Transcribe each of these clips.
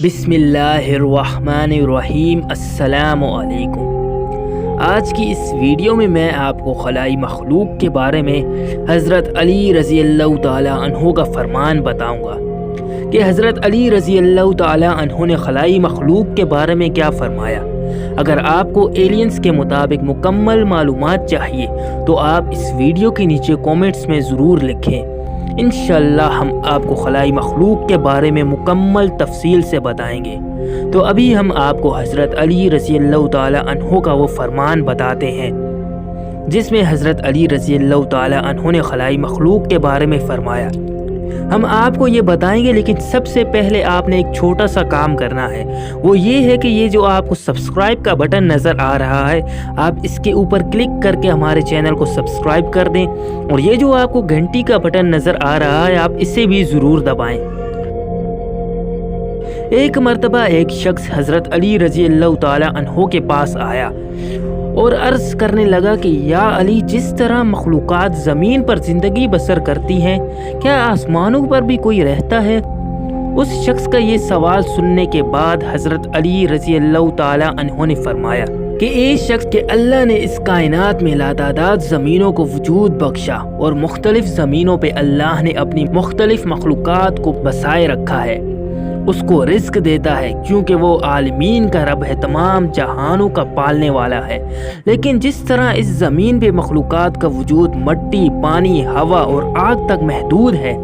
بسم اللہ الرحمن الرحیم۔ السلام علیکم۔ آج کی اس ویڈیو میں آپ کو خلائی مخلوق کے بارے میں حضرت علی رضی اللہ تعالی عنہ کا فرمان بتاؤں گا کہ حضرت علی رضی اللہ تعالی عنہ نے خلائی مخلوق کے بارے میں کیا فرمایا۔ اگر آپ کو ایلینز کے مطابق مکمل معلومات چاہیے تو آپ اس ویڈیو کے نیچے کومنٹس میں ضرور لکھیں۔ انشاءاللہ ہم آپ کو خلائی مخلوق کے بارے میں مکمل تفصیل سے بتائیں گے۔ تو ابھی ہم آپ کو حضرت علی رضی اللہ تعالی عنہ کا وہ فرمان بتاتے ہیں جس میں حضرت علی رضی اللہ تعالی عنہ نے خلائی مخلوق کے بارے میں فرمایا۔ ہم آپ کو یہ بتائیں گے، لیکن سب سے پہلے آپ نے ایک چھوٹا سا کام کرنا ہے۔ وہ یہ ہے کہ یہ جو آپ کو سبسکرائب کا بٹن نظر آ رہا ہے، آپ اس کے اوپر کلک کر کے ہمارے چینل کو سبسکرائب کر دیں، اور یہ جو آپ کو گھنٹی کا بٹن نظر آ رہا ہے، آپ اسے بھی ضرور دبائیں۔ ایک مرتبہ ایک شخص حضرت علی رضی اللہ تعالی عنہ کے پاس آیا اور عرض کرنے لگا کہ یا علی، جس طرح مخلوقات زمین پر زندگی بسر کرتی ہیں، کیا آسمانوں پر بھی کوئی رہتا ہے؟ اس شخص کا یہ سوال سننے کے بعد حضرت علی رضی اللہ تعالی عنہ نے فرمایا کہ ایک شخص کہ اللہ نے اس کائنات میں لاتعداد زمینوں کو وجود بخشا، اور مختلف زمینوں پہ اللہ نے اپنی مختلف مخلوقات کو بسائے رکھا ہے، اس کو رزق دیتا ہے کیونکہ وہ عالمین کا رب ہے، تمام جہانوں کا پالنے والا ہے۔ لیکن جس طرح اس زمین پہ مخلوقات کا وجود مٹی، پانی، ہوا اور آگ تک محدود ہے،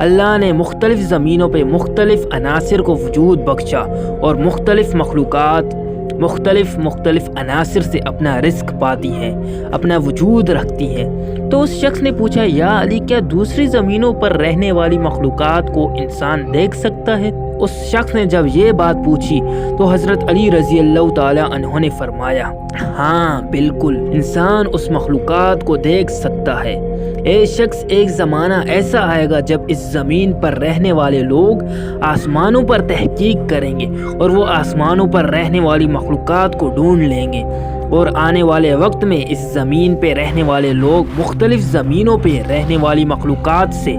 اللہ نے مختلف زمینوں پہ مختلف عناصر کو وجود بخشا، اور مختلف مخلوقات مختلف عناصر سے اپنا رزق پاتی ہیں، اپنا وجود رکھتی ہیں۔ تو اس شخص نے پوچھا، یا علی، کیا دوسری زمینوں پر رہنے والی مخلوقات کو انسان دیکھ سکتا ہے؟ اس شخص نے جب یہ بات پوچھی تو حضرت علی رضی اللہ تعالی عنہ نے فرمایا، ہاں بالکل، انسان اس مخلوقات کو دیکھ سکتا ہے۔ اے شخص، ایک زمانہ ایسا آئے گا جب اس زمین پر رہنے والے لوگ آسمانوں پر تحقیق کریں گے، اور وہ آسمانوں پر رہنے والی مخلوقات کو ڈھونڈ لیں گے، اور آنے والے وقت میں اس زمین پہ رہنے والے لوگ مختلف زمینوں پہ رہنے والی مخلوقات سے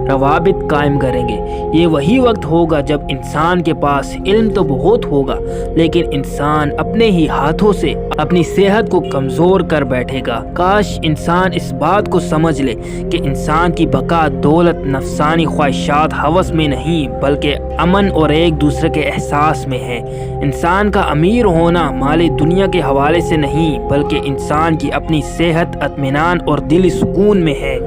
روابط قائم کریں گے۔ یہ وہی وقت ہوگا جب انسان کے پاس علم تو بہت ہوگا، لیکن انسان اپنے ہی ہاتھوں سے اپنی صحت کو کمزور کر بیٹھے گا۔ کاش انسان اس بات کو سمجھ لے کہ انسان کی بقا دولت، نفسانی خواہشات، ہوس میں نہیں، بلکہ امن اور ایک دوسرے کے احساس میں ہے۔ انسان کا امیر ہونا مال دنیا کے حوالے سے نہیں، بلکہ انسان کی اپنی صحت، اطمینان اور دلی سکون میں ہے۔